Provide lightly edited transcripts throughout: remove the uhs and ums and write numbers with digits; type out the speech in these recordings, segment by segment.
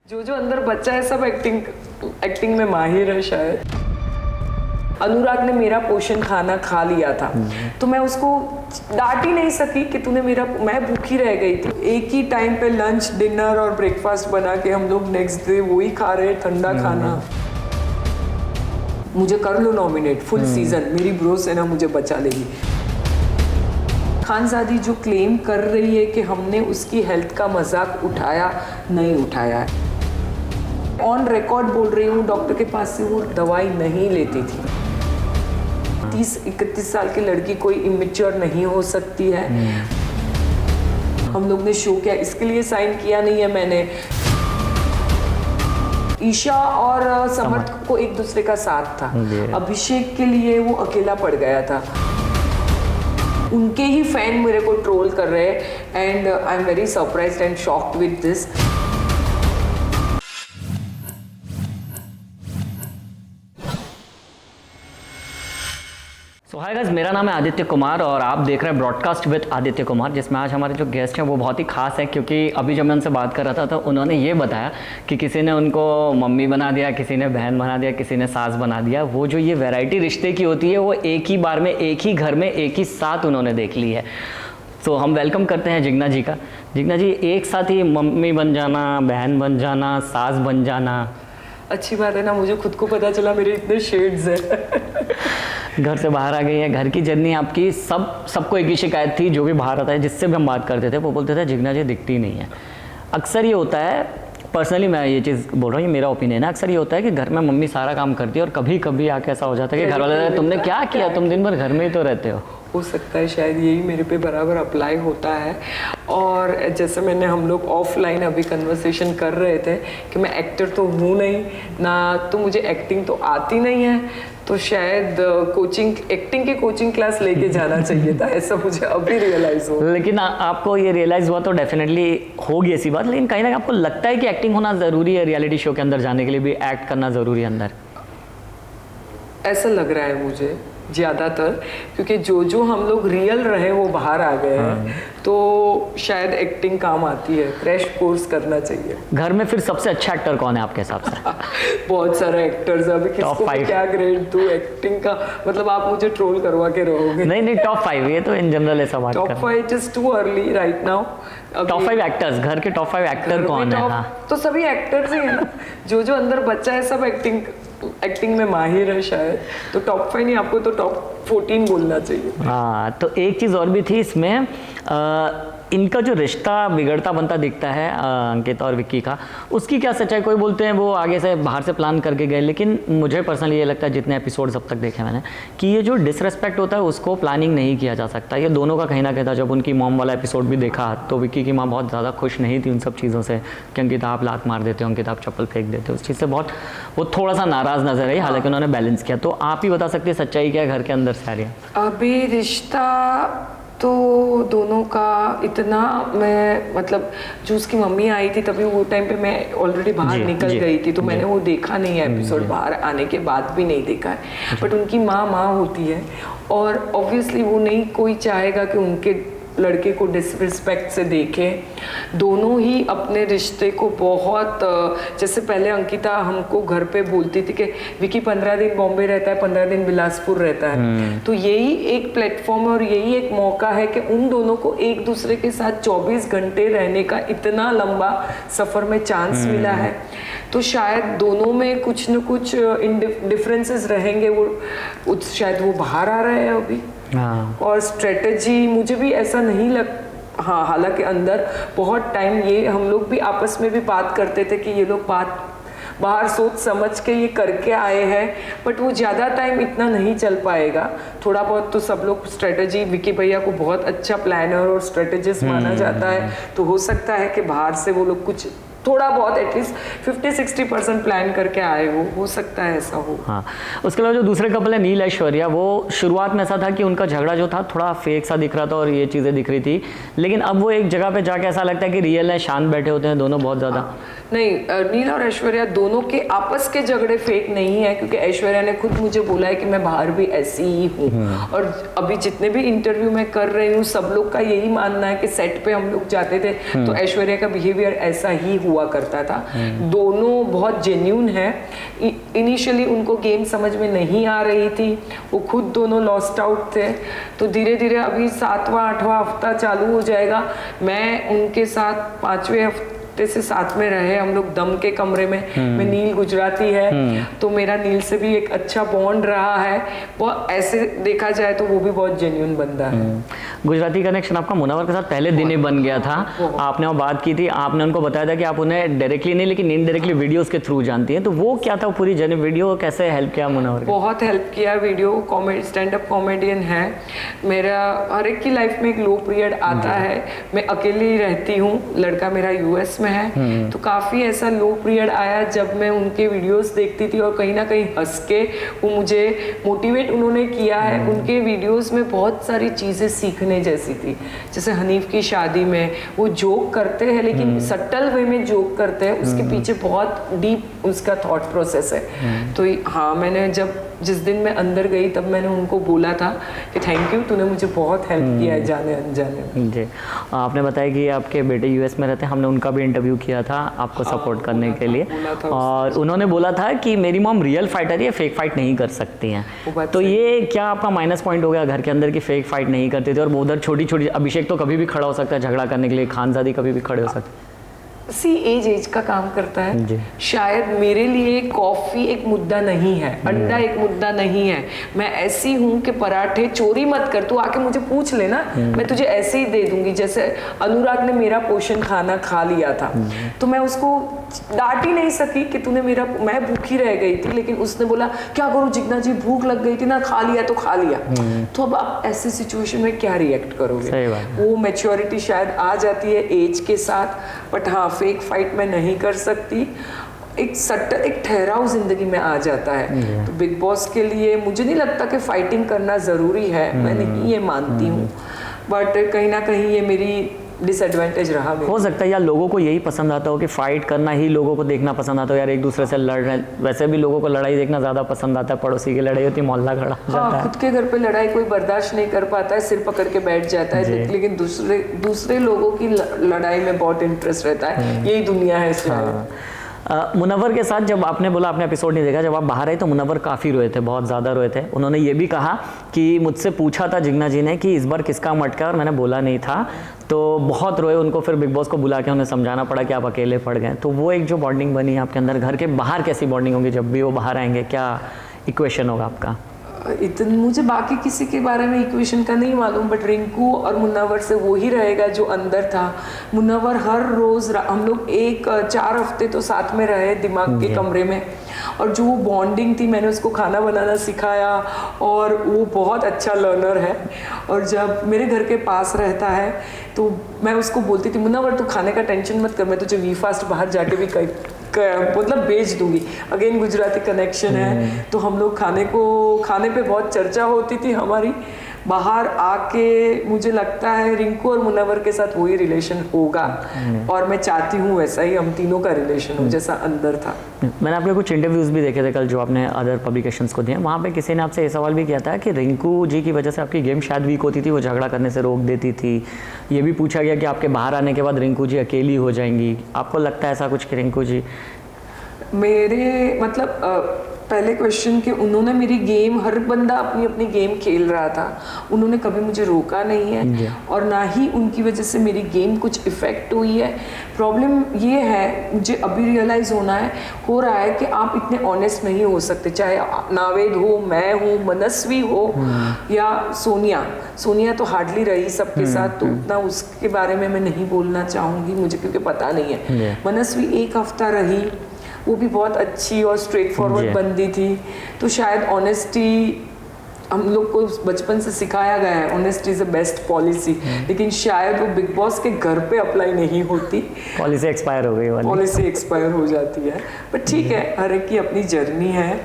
जो अंदर बच्चा है सब एक्टिंग में माहिर है शायद। अनुराग ने मेरा पोषण खाना खा लिया था तो मैं उसको डांट ही नहीं सकी कि तूने मैं भूखी रह गई थी। एक ही टाइम पे लंच डिनर और ब्रेकफास्ट बना के हम लोग नेक्स्ट डे वही खा रहे, ठंडा खाना। मुझे कर लो नॉमिनेट फुल सीजन, मेरी ब्रो सेना मुझे बचा लेगी। खानजादी जो क्लेम कर रही है कि हमने उसकी हेल्थ का मजाक उठाया, नहीं उठाया है। ऑन रिकॉर्ड बोल रही हूँ, डॉक्टर के पास से वो दवाई नहीं लेती थी। 30-31 साल की लड़की कोई इमेच्योर नहीं हो सकती है। हम लोग ने शो किया, इसके लिए साइन किया नहीं है मैंने। ईशा और समर्थ को एक दूसरे का साथ था, अभिषेक के लिए वो अकेला पड़ गया था। उनके ही फैन मेरे को ट्रोल कर रहे हैं and I am very surprised and shocked with this. So hi guys, मेरा नाम है आदित्य कुमार और आप देख रहे हैं ब्रॉडकास्ट विद आदित्य कुमार, जिसमें आज हमारे जो गेस्ट हैं वो बहुत ही खास है। क्योंकि अभी जब मैं उनसे बात कर रहा था तो उन्होंने ये बताया कि किसी ने उनको मम्मी बना दिया, किसी ने बहन बना दिया, किसी ने सास बना दिया। वो जो ये वैरायटी रिश्ते की होती है वो एक ही बार में, एक ही घर में, एक ही साथ उन्होंने देख ली है। तो हम वेलकम करते हैं जिग्ना जी का। जिग्ना जी, एक साथ ही मम्मी बन जाना, बहन बन जाना, सास बन जाना, अच्छी बात है ना। मुझे खुद को पता चला मेरे इतने शेड्स हैं। घर से बाहर आ गई है, घर की जर्नी आपकी। सबको एक ही शिकायत थी, जो भी बाहर आता है जिससे भी हम बात करते थे वो बोलते थे जिग्ना जी दिखती नहीं है। अक्सर ये होता है, पर्सनली मैं ये चीज़ बोल रहा हूँ, ये मेरा ओपिनियन है। अक्सर ये होता है कि घर में मम्मी सारा काम करती है और कभी कभी आके ऐसा हो जाता है कि घर वाले तुमने क्या किया, तुम दिन भर घर में ही तो रहते हो सकता है शायद यही मेरे पे बराबर अप्लाई होता है। और जैसे हम लोग ऑफलाइन अभी कन्वर्सेशन कर रहे थे कि मैं एक्टर तो हूँ नहीं ना, तो मुझे एक्टिंग तो आती नहीं है, तो शायद एक्टिंग की कोचिंग क्लास लेके जाना चाहिए था, ऐसा मुझे अभी रियलाइज हो। लेकिन आपको ये रियलाइज हुआ तो डेफिनेटली होगी ऐसी बात, लेकिन कहीं ना कहीं आपको लगता है कि एक्टिंग होना ज़रूरी है रियलिटी शो के अंदर जाने के लिए भी, एक्ट करना ज़रूरी है अंदर? ऐसा लग रहा है मुझे ज़्यादातर, क्योंकि जो हम लोग रियल रहे वो बाहर आ गए हैं, तो शायद एक्टिंग काम आती है। क्रैश कोर्स करना चाहिए। घर में फिर सबसे अच्छा एक्टर कौन है आपके हिसाब से? बहुत सारे एक्टर्स, अभी किसको क्या ग्रेड दूं एक्टिंग का, मतलब आप मुझे ट्रोल करवा के रहोगे। नहीं, टॉप 5, ये तो इन जनरल ऐसा बात top 5 it is too early right now. Top 5 actors, घर के टॉप 5 एक्टर कौन है? हाँ, तो सभी एक्टर्स ही है ना। जो अंदर बच्चा है सब एक्टिंग में माहिर है शायद। तो टॉप 5 नहीं, आपको तो टॉप 14 बोलना चाहिए। हाँ, तो एक चीज़ और भी थी इसमें, इनका जो रिश्ता बिगड़ता बनता दिखता है अंकिता और विक्की का, उसकी क्या सच्चाई? कोई बोलते हैं वो आगे से बाहर से प्लान करके गए, लेकिन मुझे पर्सनली ये लगता है, जितने एपिसोड्स अब तक देखे मैंने, कि ये जो डिसरेस्पेक्ट होता है उसको प्लानिंग नहीं किया जा सकता। ये दोनों का कहीं ना कहीं था। जब उनकी मॉम वाला एपिसोड भी देखा तो विक्की की माँ बहुत ज़्यादा खुश नहीं थी उन सब चीज़ों से कि अंकिता आप लात मार देते हो, अंकिता आप चप्पल फेंक देते हो। उस चीज़ से बहुत वो थोड़ा सा नाराज़ नजर आई, हालांकि उन्होंने बैलेंस किया। तो आप ही बता सकते हैं सच्चाई क्या है घर के अंदर से आ रही है? अभी रिश्ता तो दोनों का इतना, मैं मतलब जो उसकी मम्मी आई थी तभी वो टाइम पे मैं ऑलरेडी बाहर निकल गई थी, तो मैंने वो देखा नहीं है एपिसोड, बाहर आने के बाद भी नहीं देखा है। बट उनकी माँ होती है और ऑब्वियसली वो नहीं कोई चाहेगा कि उनके लड़के को डिसरिस्पेक्ट से देखें। दोनों ही अपने रिश्ते को बहुत, जैसे पहले अंकिता हमको घर पे बोलती थी कि विकी 15 दिन बॉम्बे रहता है, 15 दिन बिलासपुर रहता है, तो यही एक प्लेटफॉर्म और यही एक मौका है कि उन दोनों को एक दूसरे के साथ 24 घंटे रहने का इतना लंबा सफ़र में चांस मिला है। तो शायद दोनों में कुछ न कुछ डिफरेंसेस रहेंगे, वो शायद वो बाहर आ रहे हैं अभी। और स्ट्रेटजी मुझे भी ऐसा नहीं हाँ, हालांकि अंदर बहुत टाइम ये हम लोग भी आपस में भी बात करते थे कि ये लोग बाहर सोच समझ के ये करके आए हैं, बट वो ज़्यादा टाइम इतना नहीं चल पाएगा। थोड़ा बहुत तो सब लोग स्ट्रेटजी, विकी भैया को बहुत अच्छा प्लानर और स्ट्रेटेजिस्ट माना जाता है, तो हो सकता है कि बाहर से वो लोग कुछ थोड़ा बहुत एटलीस्ट 50-60% प्लान करके आए हो सकता है ऐसा हो। हाँ, उसके अलावा जो दूसरे कपल है नील ऐश्वर्या, वो शुरुआत में ऐसा था कि उनका झगड़ा जो था थोड़ा फेक सा दिख रहा था और ये चीज़ें दिख रही थी, लेकिन अब वो एक जगह पे जाके ऐसा लगता है कि रियल है, शांत बैठे होते हैं दोनों बहुत ज़्यादा। नहीं, नील और ऐश्वर्या दोनों के आपस के झगड़े फेक नहीं है, क्योंकि ऐश्वर्या ने खुद मुझे बोला है कि मैं बाहर भी ऐसी ही हूँ। और अभी जितने भी इंटरव्यू मैं कर रही हूँ सब लोग का यही मानना है कि सेट पे हम लोग जाते थे तो ऐश्वर्या का बिहेवियर ऐसा ही हुआ हुआ करता था। दोनों बहुत जेन्यून है। इनिशियली उनको गेम समझ में नहीं आ रही थी, वो खुद दोनों लॉस्ट आउट थे। तो धीरे धीरे अभी 7वां-8वां हफ्ता चालू हो जाएगा, मैं उनके साथ 5वें हफ्ते से साथ में रहे हम लोग दम के कमरे में। मैं नील गुजराती है, तो मेरा नील से भी एक अच्छा बॉन्ड रहा है। वो ऐसे देखा जाए तो वो भी बहुत जेन्युइन बंदा है। गुजराती कनेक्शन आपका मुनव्वर के साथ पहले दिन ही बन गया था। आपने वो बात की थी, आपने उनको बताया था कि आप उन्हें डायरेक्टली नहीं लेकिन इनडायरेक्टली वीडियोस के थ्रू जानती हैं, तो वो क्या था पूरी जर्नी? वीडियो कैसे हेल्प किया मुनव्वर? बहुत हेल्प किया वीडियो। स्टैंड अप कॉमेडियन है। मेरा हर एक की लाइफ में एक लो पीरियड आता है। मैं अकेली रहती हूँ, लड़का मेरा यूएस में है, तो काफ़ी ऐसा लो पीरियड आया जब मैं उनके वीडियोस देखती थी और कहीं ना कहीं हंस के वो मुझे मोटिवेट उन्होंने किया है। उनके वीडियोस में बहुत सारी चीज़ें सीखने जैसी थी। जैसे हनीफ की शादी में वो जोक करते हैं लेकिन सटल वे में जोक करते हैं, उसके पीछे बहुत डीप उसका थॉट प्रोसेस है। तो हाँ, मैंने जिस दिन मैं अंदर गई तब मैंने उनको बोला था कि थैंक यू, तूने मुझे बहुत हेल्प किया है जाने अनजाने में। जी, आपने बताया कि आपके बेटे यूएस में रहते हैं, हमने उनका भी इंटरव्यू किया था आपको सपोर्ट करने के लिए, और उन्होंने बोला था कि मेरी मॉम रियल फाइटर है, फेक फाइट नहीं कर सकती हैं। तो ये क्या आपका माइनस पॉइंट हो गया घर के अंदर की फेक फाइट नहीं करते थे? और वो उधर छोटी छोटी, अभिषेक तो कभी भी खड़ा हो सकता है झगड़ा करने के लिए, खानजादी कभी भी खड़े हो सकते हैं। एज का काम करता है। शायद मेरे लिए कॉफी एक मुद्दा नहीं है, अंडा एक मुद्दा नहीं है। मैं ऐसी हूँ कि पराठे चोरी मत कर, तू आके मुझे पूछ लेना, मैं तुझे ऐसे ही दे दूंगी। जैसे अनुराग ने मेरा पोषण खाना खा लिया था, तो मैं उसको डांट ही नहीं सकी कि तूने मेरा, मैं भूखी रह गई थी, लेकिन उसने बोला क्या करूँ जिग्ना जी, भूख लग गई थी ना, खा लिया तो खा लिया। तो अब आप ऐसे सिचुएशन में क्या रिएक्ट करोगे? वो मैच्योरिटी शायद आ जाती है एज के साथ, बट हाँ, फेक फाइट में नहीं कर सकती। एक ठहराव जिंदगी में आ जाता है। तो बिग बॉस के लिए मुझे नहीं लगता कि फाइटिंग करना जरूरी है, मैं नहीं ये मानती हूँ, बट कहीं ना कहीं ये मेरी डिसएडवांटेज रहा। हो सकता है यार लोगों को यही पसंद आता हो कि फाइट करना ही लोगों को देखना पसंद आता हो, यार एक दूसरे से लड़ रहे हैं। वैसे भी लोगों को लड़ाई देखना ज़्यादा पसंद आता है, पड़ोसी की लड़ाई होती है, मोहल्ला खड़ा जाता है। खुद के घर पे लड़ाई कोई बर्दाश्त नहीं कर पाता है, सिर पकड़ के बैठ जाता है, लेकिन दूसरे लोगों की लड़ाई में बहुत इंटरेस्ट रहता है। यही दुनिया है शायद। मुनव्वर के साथ जब आपने बोला, आपने एपिसोड नहीं देखा, जब आप बाहर आए तो मुनव्वर काफ़ी रोए थे, बहुत ज़्यादा रोए थे। उन्होंने ये भी कहा कि मुझसे पूछा था जिग्ना जी ने कि इस बार किसका मटका, और मैंने बोला नहीं था, तो बहुत रोए। उनको फिर बिग बॉस को बुला के उन्हें समझाना पड़ा कि आप अकेले पड़ गए। तो वो एक जो बॉन्डिंग बनी है आपके अंदर, घर के बाहर कैसी बॉन्डिंग होगी जब भी वो बाहर आएंगे, क्या इक्वेशन होगा आपका? मुझे बाकी किसी के बारे में इक्वेशन का नहीं मालूम, बट रिंकू और मुनव्वर से वो ही रहेगा जो अंदर था। मुनव्वर हर रोज़, हम लोग 4 हफ्ते तो साथ में रहे दिमाग के कमरे में, और जो वो बॉन्डिंग थी, मैंने उसको खाना बनाना सिखाया, और वो बहुत अच्छा लर्नर है। और जब मेरे घर के पास रहता है तो मैं उसको बोलती थी, मुनव्वर तू खाने का टेंशन मत कर, मैं तुझे वी फास्ट बाहर जाके भी मतलब भेज दूंगी। अगेन गुजराती कनेक्शन है, तो हम लोग खाने पे बहुत चर्चा होती थी हमारी। बाहर आके मुझे लगता है रिंकू और मुनव्वर के साथ वही रिलेशन होगा, और मैं चाहती हूँ वैसा ही हम तीनों का रिलेशन हो जैसा अंदर था। मैंने आपके कुछ इंटरव्यूज़ भी देखे थे कल जो आपने अदर पब्लिकेशंस को दिए, वहाँ पे किसी ने आपसे ये सवाल भी किया था कि रिंकू जी की वजह से आपकी गेम शायद वीक होती थी, वो झगड़ा करने से रोक देती थी। ये भी पूछा गया कि आपके बाहर आने के बाद रिंकू जी अकेली हो जाएंगी, आपको लगता है ऐसा कुछ कि रिंकू जी? मेरे मतलब पहले क्वेश्चन के, उन्होंने मेरी गेम, हर बंदा अपनी अपनी गेम खेल रहा था, उन्होंने कभी मुझे रोका नहीं है, और ना ही उनकी वजह से मेरी गेम कुछ इफ़ेक्ट हुई है। प्रॉब्लम ये है, मुझे अभी रियलाइज़ हो रहा है कि आप इतने ऑनेस्ट नहीं हो सकते, चाहे नावेद हो, मैं हूँ, मनस्वी हो, या सोनिया तो हार्डली रही सबके साथ, तो उतना उसके बारे में मैं नहीं बोलना चाहूँगी मुझे, क्योंकि पता नहीं है। मनस्वी 1 हफ्ता रही, वो भी बहुत अच्छी और स्ट्रेट फॉरवर्ड बंदी थी। तो शायद ऑनेस्टी हम लोग को बचपन से सिखाया गया है, honesty is the best policy, लेकिन शायद वो बिग बॉस के घर पे अप्लाई नहीं होती। पॉलिसी एक्सपायर हो गई, पॉलिसी एक्सपायर हो जाती है, बट ठीक है, हर एक की अपनी जर्नी है।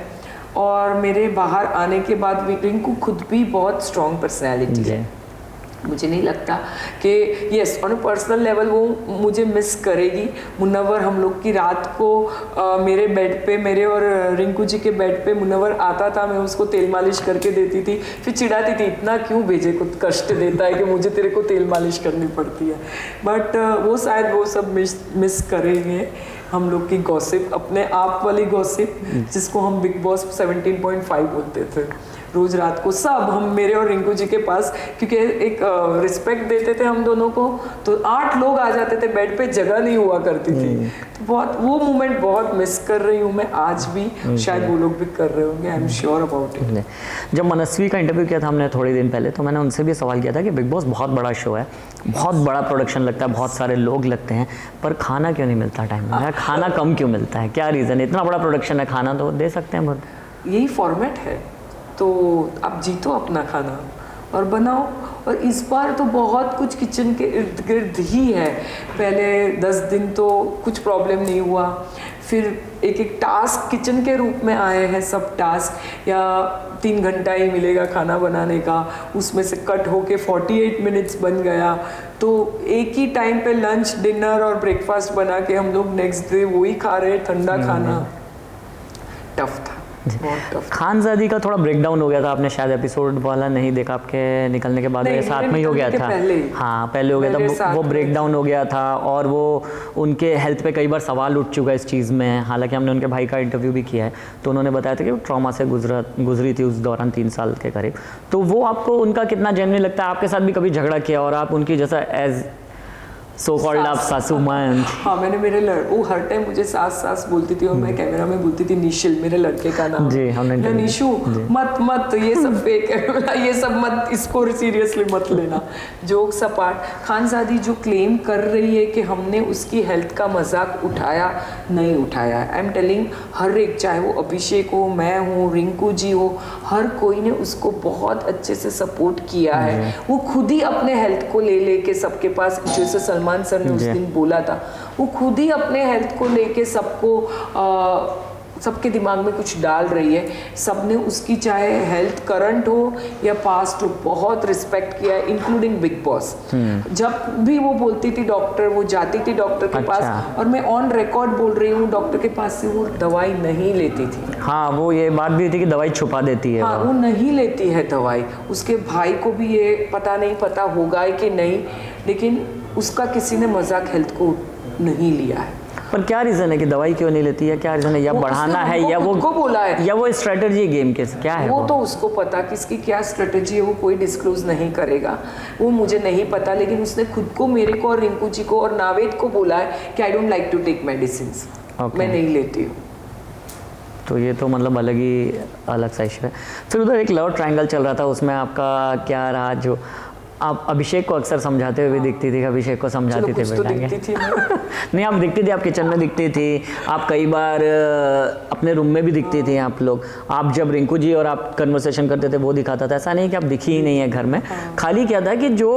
और मेरे बाहर आने के बाद रिंकू खुद भी बहुत स्ट्रॉन्ग पर्सनैलिटी है, मुझे नहीं लगता कि yes on a personal level वो मुझे मिस करेगी। मुनव्वर हम लोग की रात को मेरे बेड पे, मेरे और रिंकू जी के बेड पे मुनव्वर आता था, मैं उसको तेल मालिश करके देती थी, फिर चिढ़ाती थी इतना क्यों भेजे को कष्ट देता है कि मुझे तेरे को तेल मालिश करनी पड़ती है। बट वो शायद वो सब मिस करेंगे हम लोग की गॉसिप, अपने आप वाली गॉसिप जिसको हम बिग बॉस 17.5 बोलते थे। रोज रात को सब हम मेरे और रिंकू जी के पास, क्योंकि एक रिस्पेक्ट देते थे हम दोनों को, तो 8 लोग आ जाते थे बेड पे, जगह नहीं हुआ करती थी। तो बहुत वो मोमेंट बहुत मिस कर रही हूँ मैं आज भी, शायद वो लोग भी कर रहे होंगे, I am sure about it. जब मनस्वी का इंटरव्यू किया था हमने थोड़े दिन पहले, तो मैंने उनसे भी सवाल किया था कि बिग बॉस बहुत बड़ा शो है, बहुत बड़ा प्रोडक्शन लगता है, बहुत सारे लोग लगते हैं, पर खाना क्यों नहीं मिलता टाइम में, खाना कम क्यों मिलता है, क्या रीज़न है? इतना बड़ा प्रोडक्शन है, खाना तो दे सकते हैं बहुत। यही फॉर्मेट है, तो आप जीतो अपना खाना और बनाओ। और इस बार तो बहुत कुछ किचन के इर्द गिर्द ही है। पहले 10 दिन तो कुछ प्रॉब्लम नहीं हुआ, फिर एक एक टास्क किचन के रूप में आए हैं सब टास्क, या 3 घंटा ही मिलेगा खाना बनाने का, उसमें से कट होके 48 मिनट्स बन गया। तो एक ही टाइम पे लंच, डिनर और ब्रेकफास्ट बना के हम लोग नेक्स्ट डे वही खा रहे, ठंडा खाना। टफ था, बहुत टफ। खानजादी का थोड़ा ब्रेकडाउन हो गया था, आपने शायद एपिसोड वाला नहीं देखा, आपके निकलने के बाद साथ में ही हो गया था। हाँ पहले हो गया था, वो ब्रेकडाउन हो गया था, और वो उनके हेल्थ पे कई बार सवाल उठ चुका है इस चीज़ में। हालांकि हमने उनके भाई का इंटरव्यू भी किया है, तो उन्होंने बताया था कि वो ट्रॉमा से गुजरी थी उस दौरान 3 साल के करीब। तो वो आपको उनका कितना जेन्युइन लगता है? आपके साथ भी कभी झगड़ा किया और आप उनकी जैसा एज सो कॉल्ड आप सासू मां? हाँ, मैंने वो हर टाइम मुझे सास बोलती थी, और मैं कैमरा में बोलती थी निशिल, मेरे लड़के का नाम जी, हमने निशु, मत ये सब फेक है, ये सब मत, इसको सीरियसली मत लेना। जोक्स अपार्ट, खानजादी जो क्लेम कर रही है कि हमने उसकी हेल्थ का मजाक उठाया, नहीं उठाया। आई एम टेलिंग, हर एक, चाहे वो अभिषेक हो, मैं हूँ, रिंकू जी हो, हर कोई ने उसको बहुत अच्छे से सपोर्ट किया है। वो खुद ही अपने हेल्थ को ले के सबके पास, जैसे सलमान सर ने उस दिन बोला था, वो खुद ही अपने हेल्थ को लेके सबके दिमाग में कुछ डाल रही है। सबने उसकी, चाहे हेल्थ करंट हो या पास्ट हो, बहुत रिस्पेक्ट किया है, इंक्लूडिंग बिग बॉस। जब भी वो बोलती थी डॉक्टर, वो जाती थी डॉक्टर के पास, और मैं ऑन रिकॉर्ड बोल रही हूँ, डॉक्टर के पास से वो दवाई नहीं लेती थी। हाँ, वो ये बात भी थी कि दवाई छुपा देती है। हाँ, वो नहीं लेती है दवाई। उसके भाई को भी ये पता होगा कि नहीं, लेकिन उसका किसी ने मजाक हेल्थ को नहीं लिया है। पर क्या रीज़न है कि दवाई क्यों नहीं लेती है? क्या रीज़न है? या बढ़ाना है, या वो को बोला है, या वो स्ट्रेटजी गेम के क्या है? वो तो उसको पता किसकी क्या स्ट्रेटजी है, वो कोई डिस्क्लोज नहीं करेगा, वो मुझे नहीं पता। लेकिन उसने खुद को, मेरे को और रिंकू जी को और नावेद को बोला है कि I don't like to take medicine, मैं नहीं लेती हूँ। तो ये तो मतलब अलग सा इशू है। फिर उधर एक लव ट्रायंगल चल रहा था, उसमें आपका क्या रहा? जो आप अभिषेक को अक्सर समझाते हुए भी दिखती थी, अभिषेक को समझाती थी तो दिखती थी नहीं, आप दिखती थी, आप किचन में दिखती थी, आप कई बार अपने रूम में भी दिखती थी। आप लोग, आप जब रिंकू जी और आप कन्वर्सेशन करते थे वो दिखाता था, ऐसा नहीं कि आप दिखी ही नहीं है घर में। खाली क्या था कि जो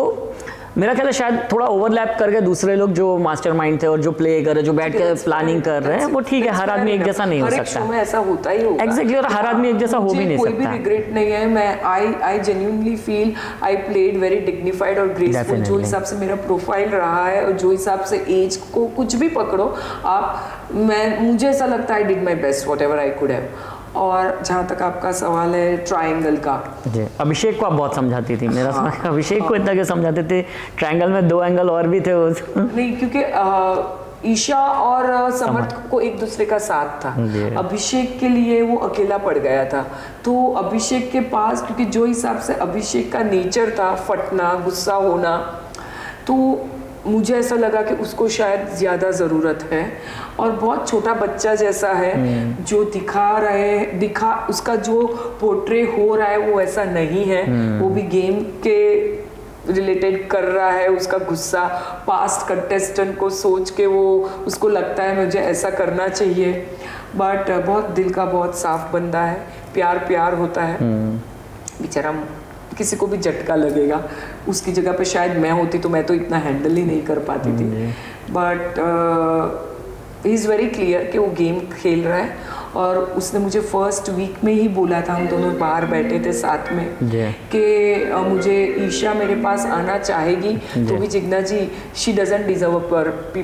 मेरा ख्याल है शायद थोड़ा ओवरलैप करके दूसरे लोग जो मास्टरमाइंड थे और जो प्ले कर रहे, जो बैठ के प्लानिंग कर रहे हैं, वो ठीक है। हर आदमी एक जैसा नहीं हो सकता, में ऐसा होता ही होगा एग्जैक्टली, और हर आदमी एक जैसा हो भी नहीं सकता। कोई भी रिग्रेट नहीं है। मैं I genuinely feel I played very dignified और ग्रेसफुल, जो हिसाब से मेरा प्रोफाइल रहा है और जो हिसाब से एज को कुछ भी पकड़ो आप, मुझे ऐसा लगता है I did my best what ever I could have. और जहाँ तक आपका सवाल है ट्रायंगल का, जी, अभिषेक को आप बहुत समझाती थी। मेरा अभिषेक को इतना क्यों समझाते थे? ट्रायंगल में 2 एंगल और भी थे नहीं, क्योंकि ईशा और समर्थ को एक दूसरे का साथ था। अभिषेक के लिए वो अकेला पड़ गया था, तो अभिषेक के पास, क्योंकि जो हिसाब से अभिषेक का नेचर था, फटना, गुस्सा होना, तो मुझे ऐसा लगा कि उसको शायद ज़्यादा ज़रूरत है। और बहुत छोटा बच्चा जैसा है, जो दिखा उसका जो पोर्ट्रे हो रहा है वो ऐसा नहीं है। वो भी गेम के रिलेटेड कर रहा है, उसका गुस्सा पास्ट कंटेस्टेंट को सोच के वो उसको लगता है मुझे ऐसा करना चाहिए। बट बहुत दिल का बहुत साफ बंदा है, प्यार होता है। बेचारा किसी को भी झटका लगेगा, उसकी जगह पे शायद मैं होती तो मैं तो इतना हैंडल ही नहीं कर पाती थी। But he is very clear कि वो गेम खेल रहा है और उसने मुझे फर्स्ट वीक में ही बोला था, हम दोनों बाहर बैठे थे साथ में, कि मुझे ईशा मेरे पास आना चाहेगी तो भी Jigna ji she doesn't deserve a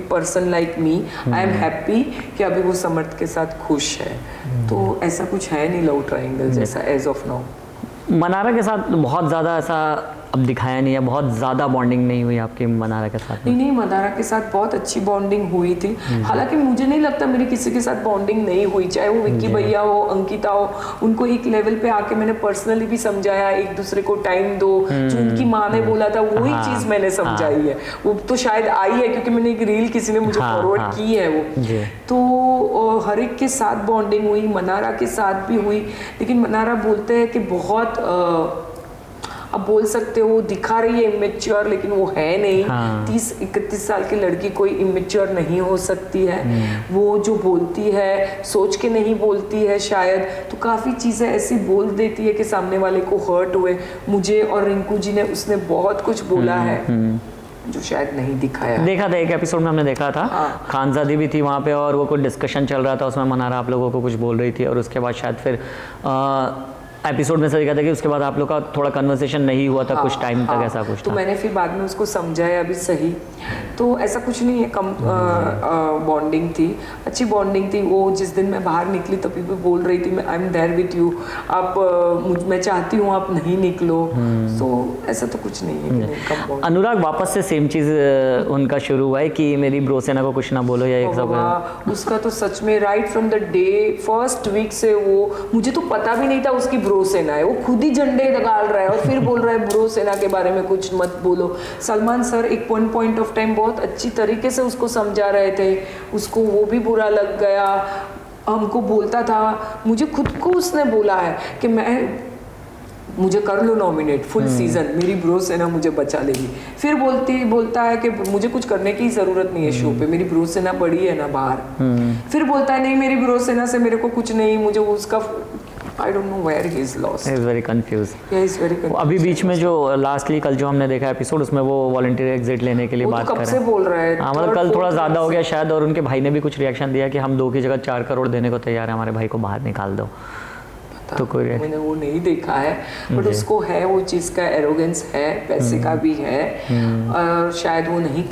person like me, I am happy कि अभी वो समर्थ के साथ खुश है। तो ऐसा कुछ है नहीं लव ट्रायंगल जैसा एज ऑफ नाउ। मनारा के साथ बहुत ज़्यादा ऐसा अब दिखाया नहीं है, बहुत ज़्यादा बॉन्डिंग नहीं हुई आपकी मनारा के साथ? नहीं, मनारा के साथ बहुत अच्छी बॉन्डिंग हुई थी। हालांकि मुझे नहीं लगता मेरी किसी के साथ बॉन्डिंग नहीं हुई, चाहे वो विक्की भैया हो, अंकिता हो, उनको एक लेवल पे आके मैंने पर्सनली भी समझाया, एक दूसरे को टाइम दो, जो उनकी माँ ने बोला था वही चीज़ मैंने समझाई है। वो तो शायद आई है क्योंकि मैंने एक रील किसी ने मुझे फॉरवर्ड की है वो, तो हर एक के साथ बॉन्डिंग हुई, मनारा के साथ भी हुई। लेकिन मनारा बोलते हैं कि बहुत अब बोल सकते हो दिखा रही है इमेच्योर, लेकिन वो है नहीं। 30-31 साल की लड़की कोई इमेच्योर नहीं हो सकती है। वो जो बोलती है सोच के नहीं बोलती है शायद, तो काफ़ी चीज़ें ऐसी बोल देती है कि सामने वाले को हर्ट हुए। मुझे और रिंकू जी ने उसने बहुत कुछ बोला है जो शायद नहीं दिखाया। देखा था एक एपिसोड में, हमने देखा था। खानजादी भी थी वहाँ पे और वो कोई डिस्कशन चल रहा था, उसमें मनारा आप लोगों को कुछ बोल रही थी और उसके बाद शायद फिर एपिसोड में से दिखा था कि उसके बाद आप लोग का थोड़ा कन्वर्सेशन नहीं हुआ था कुछ टाइम तक, ऐसा कुछ तो था। मैंने फिर बाद में उसको समझाया भी सही, तो ऐसा कुछ नहीं है, कम बॉन्डिंग थी, अच्छी बॉन्डिंग थी। वो जिस दिन मैं बाहर निकली तभी भी बोल रही थी मैं I am there with you, आप मैं चाहती हूँ आप नहीं निकलो। तो ऐसा तो कुछ नहीं है कि कम बॉन्डिंग। अनुराग वापस से सेम चीज़ उनका शुरू हुआ है कि मेरी ब्रोसेना को कुछ ना बोलो या एक सब। उसका तो सच में right from the day first week से वो, मुझे तो पता भी नहीं था उसकी ब्रोसेना है, वो खुद ही झंडे गाड़ रहा है और फिर बोल रहा है ब्रोसेना के बारे में कुछ मत बोलो। सलमान सर एक पॉइंट ऑफ टाइम बहुत अच्छी तरीके से उसको समझा रहे थे, उसको वो भी बुरा लग गया, हमको बोलता था, मुझे खुद को उसने बोला है कि मुझे कर लो नॉमिनेट फुल सीजन, मेरी ब्रोसेना मुझे बचा लेगी। फिर बोलता है कि मुझे कुछ करने की ज़रूरत नहीं है शो पे, मेरी ब्रोसेना पड़ी है ना बाहर। फिर बोलता है नहीं मेरी ब्रोसेना से मेरे को कुछ नहीं, मुझे उसका I don't know where he is lost. He is very confused. Yeah, he is very confused. अभी बीच में जो लास्टली कल जो हमने देखा एपिसोड, उसमें वो वॉलंटियर एग्जिट लेने के लिए बात कर रहे हैं। कब से बोल रहा है? हाँ, मतलब कल थोड़ा ज़्यादा हो गया शायद, और उनके भाई ने भी कुछ रिएक्शन दिया कि हम 2 की जगह 4 करोड़ देने को तैयार है, हमारे भाई को बाहर निकाल दो। तो कोई मैंने वो नहीं देखा है, बट उसको है वो चीज़ का एरोगेंस है, पैसे का भी है, और शायद वो नहीं,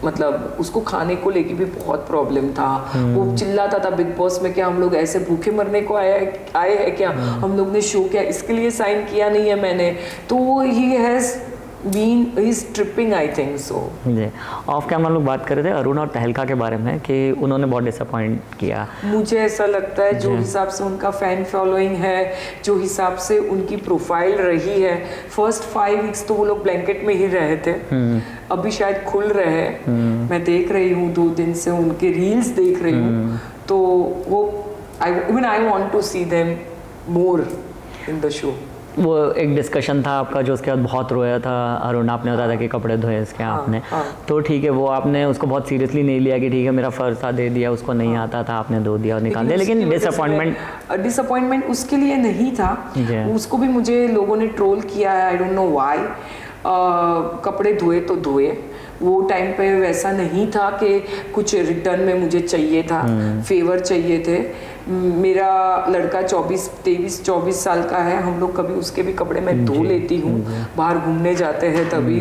मतलब उसको खाने को लेके भी बहुत प्रॉब्लम था। वो चिल्लाता था बिग बॉस में कि हम लोग ऐसे भूखे मरने को आए हैं क्या, हम लोग ने शो क्या इसके लिए साइन किया नहीं है मैंने, तो he has been is tripping I think so. जी, ऑफ कैमरा लोग बात कर रहे थे अरुण और तहलका के बारे में कि उन्होंने बहुत डिसअपॉइंट किया। मुझे ऐसा लगता है जो हिसाब से उनका फैन फॉलोइंग है, जो हिसाब से उनकी प्रोफाइल रही है, फर्स्ट 5 वीक्स तो वो लोग ब्लैंकेट में ही रहे थे, अभी शायद खुल रहे हैं। मैं देख रही हूँ 2 दिन से उनके रील्स देख रही हूँ, तो वो I want to see them more in the show. वो एक डिस्कशन था आपका जो उसके बाद बहुत रोया था अरुण, आपने बताया था कि कपड़े धोए इसके आपने, तो ठीक है वो आपने उसको बहुत सीरियसली नहीं लिया कि ठीक है मेरा फर्ज था दे दिया, उसको नहीं आता था आपने धो दिया और निकाल दिया। लेकिन डिसअपॉइंटमेंट उसके लिए नहीं था, उसको भी मुझे लोगों ने ट्रोल किया है, आई डोंट नो व्हाई। कपड़े धोए तो धोए, वो टाइम पे वैसा नहीं था कि कुछ रिटर्न में मुझे चाहिए था, फेवर चाहिए थे। मेरा लड़का 23-24 साल का है, हम लोग कभी उसके भी कपड़े मैं धो लेती हूँ, बाहर घूमने जाते हैं तभी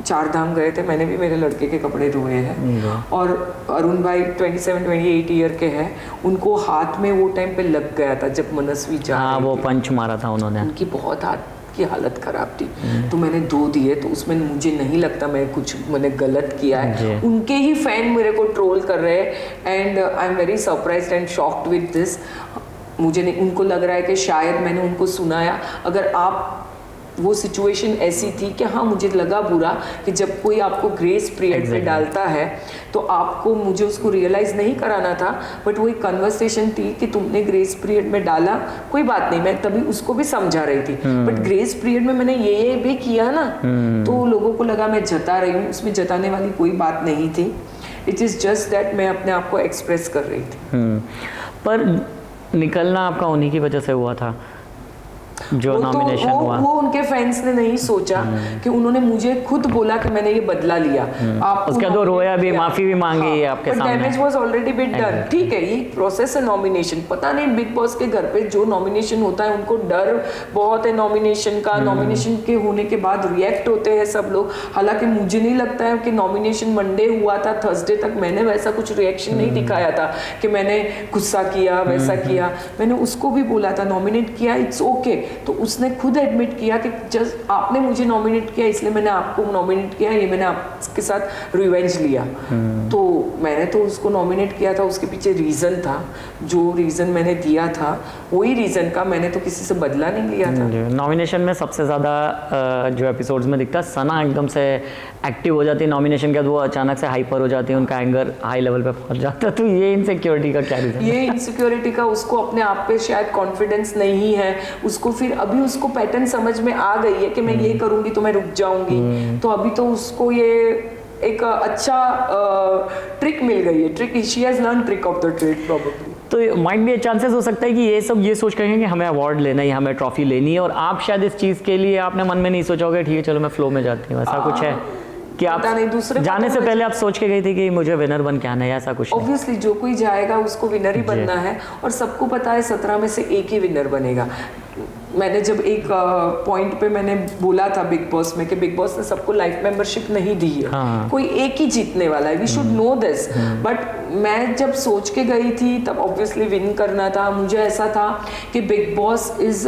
4 धाम गए थे, मैंने भी मेरे लड़के के कपड़े धोए हैं। और अरुण भाई 27-28 ईयर के हैं, उनको हाथ में वो टाइम पे लग गया था जब मनस्वी जा वो पंच मारा था उन्होंने, उनकी बहुत हाथ की हालत खराब थी, तो मैंने 2 दिए, तो उसमें मुझे नहीं लगता मैंने गलत किया है। उनके ही फैन मेरे को ट्रोल कर रहे हैं and I am very surprised and shocked with this. मुझे नहीं, उनको लग रहा है कि शायद मैंने उनको सुनाया। अगर आप वो सिचुएशन ऐसी थी कि हाँ मुझे लगा बुरा कि जब कोई आपको ग्रेस पीरियड में डालता है तो आपको मुझे उसको रियलाइज़ नहीं कराना था, बट वो एक कन्वर्सेशन थी कि तुमने ग्रेस पीरियड में डाला, कोई बात नहीं, मैं तभी उसको भी समझा रही थी, बट ग्रेस पीरियड में मैंने ये भी किया ना, तो लोगों को लगा मैं जता रही हूँ, उसमें जताने वाली कोई बात नहीं थी। इट इज़ जस्ट दैट मैं अपने आप को एक्सप्रेस कर रही थी। पर निकलना आपका उन्हीं की वजह से हुआ था। जो नॉमिनेशन हुआ वो उनके फैंस ने नहीं सोचा कि उन्होंने मुझे खुद बोला कि मैंने ये बदला लिया। आप उसके बाद रोया भी, माफी भी मांगी आपके सामने। Damage was already been done. ठीक है, ये प्रोसेस है नॉमिनेशन। पता नहीं बिग बॉस के घर पे जो नॉमिनेशन होता है उनको डर बहुत है नॉमिनेशन का। नॉमिनेशन के होने के बाद रिएक्ट होते हैं सब लोग। हालांकि मुझे नहीं लगता है कि नॉमिनेशन मंडे हुआ था, थर्सडे तक मैंने वैसा कुछ रिएक्शन नहीं दिखाया था कि मैंने गुस्सा किया वैसा किया। मैंने उसको भी बोला था नॉमिनेट किया, इट्स ओके। तो उसने खुद एडमिट किया कि जस्ट आपने मुझे नॉमिनेट किया इसलिए मैंने आपको नॉमिनेट किया, ये मैंने आपके साथ रिवेंज लिया। तो मैंने तो उसको नॉमिनेट किया था, उसके पीछे रीज़न था। जो रीज़न मैंने दिया था वही रीज़न का, मैंने तो किसी से बदला नहीं लिया था। नॉमिनेशन में सबसे ज़्यादा जो एपिसोड्स में दिखता है, सना एकदम से एक्टिव हो जाती है नॉमिनेशन के बाद, वो अचानक से हाइपर हो जाती है, उनका एंगर हाई लेवल पे पहुंच जाता है। तो ये इनसिक्योरिटी का क्या रीज़न? ये इनसिक्योरिटी का उसको अपने आप पे शायद कॉन्फिडेंस नहीं है उसको। फिर अभी उसको पैटर्न समझ में आ गई है कि मैं ये करूँगी तो मैं रुक जाऊँगी। तो अभी तो उसको ये एक अच्छा ट्रिक मिल गई है। Trick, she has learn trick of the trade probably. तो माइट भी चांसेस हो सकता है कि ये सब ये सोच करेंगे कि हमें अवार्ड लेना है, हमें ट्रॉफी लेनी है, और आप शायद इस चीज़ के लिए आपने मन में नहीं सोचा होगा ठीक है चलो मैं फ्लो में जाती हूँ, ऐसा कुछ है कि आप दूसरे जाने से पहले आप सोच के गई थी कि मुझे विनर बन के आना है, ऐसा कुछ? ऑब्वियसली जो कोई जाएगा उसको विनर ही बनना है, और सबको पता है 17 में से एक ही विनर बनेगा। मैंने जब एक पॉइंट पे मैंने बोला था बिग बॉस में कि बिग बॉस ने सबको लाइफ मेंबरशिप नहीं दी है। कोई एक ही जीतने वाला है, we should know this. But मैं जब सोच के गई थी तब ऑब्वियसली विन करना था। मुझे ऐसा था कि बिग बॉस इज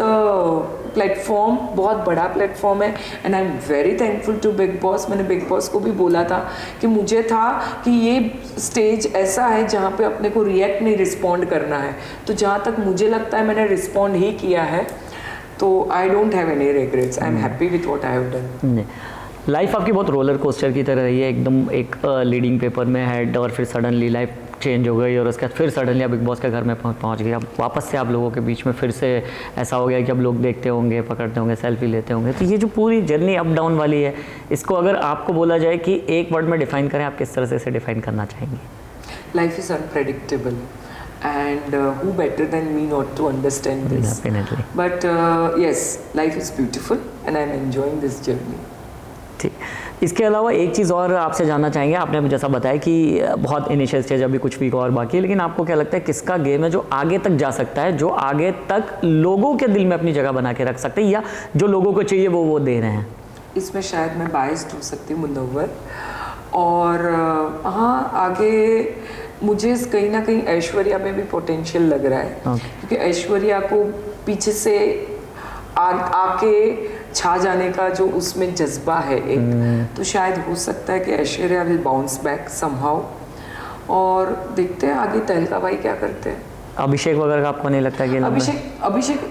प्लेटफॉर्म, बहुत बड़ा प्लेटफॉर्म है, and I am very thankful to Bigg Boss. मैंने बिग बॉस को भी बोला था कि मुझे था कि ये स्टेज ऐसा है जहाँ पे अपने को रिएक्ट नहीं रिस्पॉन्ड करना है। तो जहाँ तक मुझे लगता है मैंने रिस्पॉन्ड ही किया है, तो I don't have any regrets. I am happy with what I have done. Life आपकी बहुत रोलर कोस्टर की तरह रही है, एकदम एक लीडिंग पेपर में हेड, और फिर सडनली लाइफ चेंज हो गई, और उसके बाद फिर सडनली आप बिग बॉस के घर में पहुंच गए। अब वापस से आप लोगों के बीच में फिर से ऐसा हो गया कि अब लोग देखते होंगे, पकड़ते होंगे, सेल्फी लेते होंगे। तो ये जो पूरी जर्नी अप डाउन वाली है, इसको अगर आपको बोला जाए कि एक वर्ड में डिफाइन करें, आप किस तरह से इसे डिफाइन करना चाहेंगे? Life is unpredictable, and who better than me not to understand this? Definitely. But yes, life is beautiful and I'm enjoying this journey. ठीक, इसके अलावा एक चीज़ और आपसे जानना चाहेंगे। आपने जैसा बताया कि बहुत इनिशियल स्टेज अभी कुछ वीक और बाकी है, लेकिन आपको क्या लगता है किसका गेम है जो आगे तक जा सकता है, जो आगे तक लोगों के दिल में अपनी जगह बना के रख सकते हैं, या जो लोगों को चाहिए वो दे रहे हैं? इसमें शायद मैं बायस्ड हो सकती हूँ मुनव्वर, और हाँ आगे मुझे कहीं ना कहीं ऐश्वर्या में भी पोटेंशियल लग रहा है। क्योंकि ऐश्वर्या को पीछे से आके छा जाने का जो उसमें जज्बा है एक, तो शायद हो सकता है कि Aishwarya will bounce back somehow. और देखते हैं आगे तहलका भाई क्या करते हैं। अभिषेक वगैरह का आपको नहीं लगता कि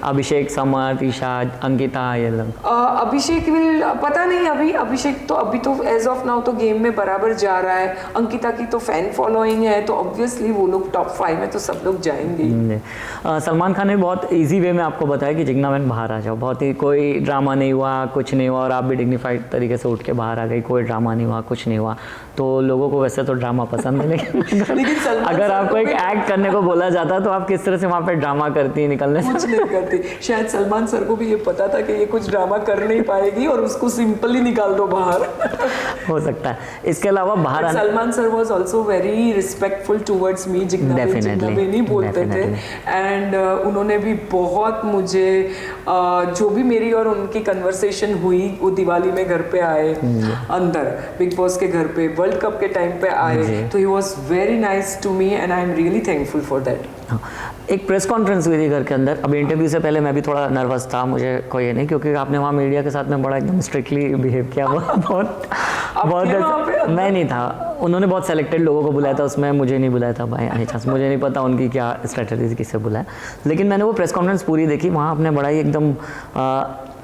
अभिषेक, समर, ईशा, अंकिता, ये लोग? अभिषेक विल, पता नहीं अभी तो एज ऑफ नाउ तो गेम में बराबर जा रहा है। अंकिता की तो फैन फॉलोइंग है, तो ऑब्वियसली वो लोग टॉप 5 में तो सब लोग जाएंगे। सलमान खान ने बहुत इजी वे में आपको बताया कि जिग्ना मैन बाहर आ जाओ, बहुत ही कोई ड्रामा नहीं हुआ, कुछ नहीं हुआ, और आप भी डिग्निफाइड तरीके से उठ के बाहर आ गई, कोई ड्रामा नहीं हुआ, कुछ नहीं हुआ। तो लोगों को वैसे तो ड्रामा पसंद है, लेकिन अगर आपको एक एक्ट करने को बोला जाता तो आप किस तरह से वहाँ पे ड्रामा करती निकलने से? कुछ नहीं करती। शायद सलमान सर को भी ये पता था कि ये कुछ ड्रामा कर नहीं पाएगी, और उसको सिंपली निकाल दो बाहर। हो सकता है। इसके अलावा बाहर Salman sir was also very respectful towards me. Jigna नहीं बोलते थे, एंड उन्होंने भी बहुत मुझे जो भी मेरी और उनकी कन्वर्सेशन हुई, वो दिवाली में घर पे आए, अंदर बिग बॉस के घर पे, वर्ल्ड कप के टाइम पे आए, तो he was very nice to me and I am really thankful for that. एक प्रेस कॉन्फ्रेंस हुई थी घर के अंदर। अब इंटरव्यू से पहले मैं भी थोड़ा नर्वस था, मुझे कोई ये नहीं, क्योंकि आपने वहाँ मीडिया के साथ में बड़ा एकदम स्ट्रिक्टली बिहेव किया। बहुत मैं नहीं था, उन्होंने बहुत सेलेक्टेड लोगों को बुलाया था, उसमें मुझे नहीं बुलाया था भाई। अच्छा, मुझे नहीं पता उनकी क्या स्ट्रेटजी किससे बुलाया, लेकिन मैंने वो प्रेस कॉन्फ्रेंस पूरी देखी। वहाँ आपने बड़ा ही एकदम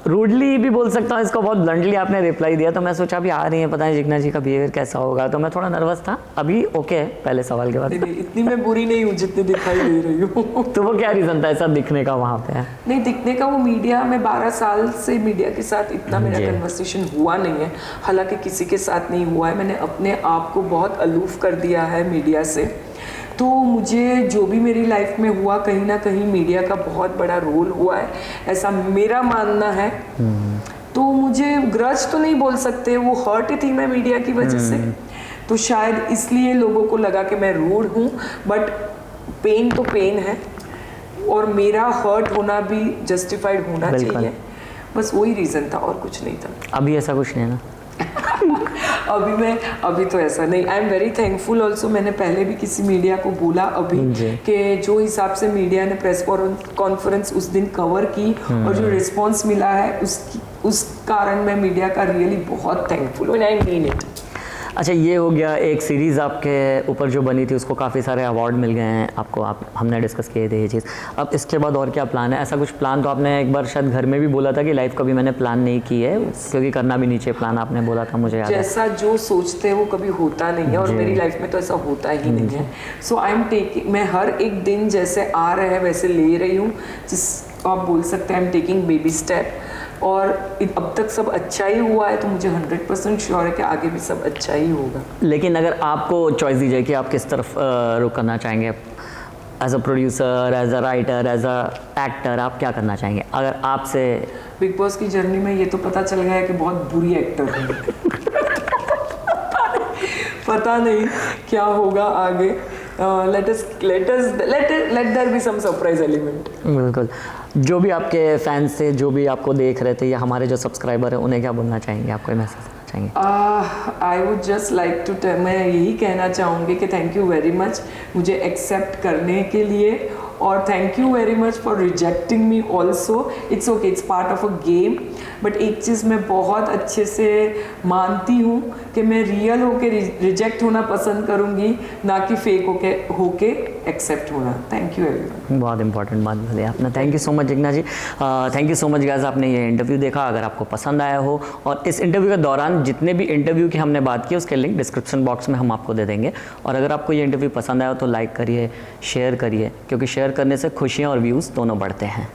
रूडली भी बोल सकता हूँ इसको, बहुत ब्लंटली आपने रिप्लाई दिया। तो मैं सोचा अभी आ रही है, पता नहीं जिग्ना जी का बिहेवियर कैसा होगा, तो मैं थोड़ा नर्वस था। अभी ओके है पहले सवाल के बाद। इतनी मैं बुरी नहीं हूँ जितनी दिखाई दे रही हूँ। तो वो क्या रीज़न था ऐसा दिखने का वहाँ पे? नहीं दिखने का, वो मीडिया में 12 साल से मीडिया के साथ इतना मेरा कन्वर्सेशन हुआ नहीं है, हालांकि किसी के साथ नहीं हुआ है। मैंने अपने आप को बहुत अलूफ कर दिया है मीडिया से, तो मुझे जो भी मेरी लाइफ में हुआ कहीं ना कहीं मीडिया का बहुत बड़ा रोल हुआ है, ऐसा मेरा मानना है। तो मुझे ग्रज तो नहीं बोल सकते, वो हर्ट थी मैं मीडिया की वजह से, तो शायद इसलिए लोगों को लगा कि मैं रूड हूँ, बट पेन तो पेन है और मेरा हर्ट होना भी जस्टिफाइड होना चाहिए, बस वही रीज़न था और कुछ नहीं था। अभी ऐसा कुछ नहीं है ना? अभी तो ऐसा नहीं। आई एम वेरी थैंकफुल ऑल्सो, मैंने पहले भी किसी मीडिया को बोला अभी कि जो हिसाब से मीडिया ने प्रेस कॉन्फ्रेंस उस दिन कवर की और जो रिस्पॉन्स मिला है उस कारण मैं मीडिया का रियली बहुत थैंकफुल हूँ, आई मीन इट। अच्छा, ये हो गया एक सीरीज़ आपके ऊपर जो बनी थी, उसको काफ़ी सारे अवार्ड मिल गए हैं आपको, हमने डिस्कस किए थे ये चीज़। अब इसके बाद और क्या प्लान है? ऐसा कुछ प्लान तो आपने एक बार शायद घर में भी बोला था कि लाइफ कभी मैंने प्लान नहीं की है, क्योंकि करना भी नहीं चाहिए प्लान, आपने बोला था, मुझे याद है। जैसा जो सोचते हैं वो कभी होता नहीं है और मेरी लाइफ में तो ऐसा होता ही नहीं है। सो आई एम टेकिंग, मैं हर एक दिन जैसे आ रहे हैं वैसे ले रही हूँ, जिस आप बोल सकते हैं I am taking baby step, और अब तक सब अच्छा ही हुआ है, तो मुझे 100% श्योर है कि आगे भी सब अच्छा ही होगा। लेकिन अगर आपको चॉइस दी जाए कि आप किस तरफ रुख करना चाहेंगे, as a producer, as a writer, as an actor, आप क्या करना चाहेंगे अगर आपसे? बिग बॉस की जर्नी में ये तो पता चल गया है कि बहुत बुरी एक्टर हूँ। पता नहीं क्या होगा आगे। let there be some surprise element। बिल्कुल। जो भी आपके फैंस थे, जो भी आपको देख रहे थे, या हमारे जो सब्सक्राइबर हैं, उन्हें क्या बोलना चाहेंगे, आप कोई मैसेज देना चाहेंगे? I would just like to मैं यही कहना चाहूँगी कि थैंक यू वेरी मच मुझे एक्सेप्ट करने के लिए, और thank you very much for rejecting me also. It's okay, it's part of a game. But एक चीज़ मैं बहुत अच्छे से मानती हूँ कि मैं रियल होके रिजेक्ट होना पसंद करूँगी, ना कि फेक होके एक्सेप्ट होना। Thank you everyone. बहुत इंपॉर्टेंट बात बोली आपने। Thank you so much Jigna ji. Thank you so much guys, आपने ये इंटरव्यू देखा। अगर आपको पसंद आया हो, और इस इंटरव्यू के दौरान जितने भी इंटरव्यू की हमने बात की उसके लिंक डिस्क्रिप्शन बॉक्स में हम आपको दे देंगे। और अगर आपको ये इंटरव्यू पसंद आया हो तो लाइक करिए, शेयर करिए, क्योंकि शेयर करने से खुशियाँ और व्यूज़ दोनों बढ़ते हैं।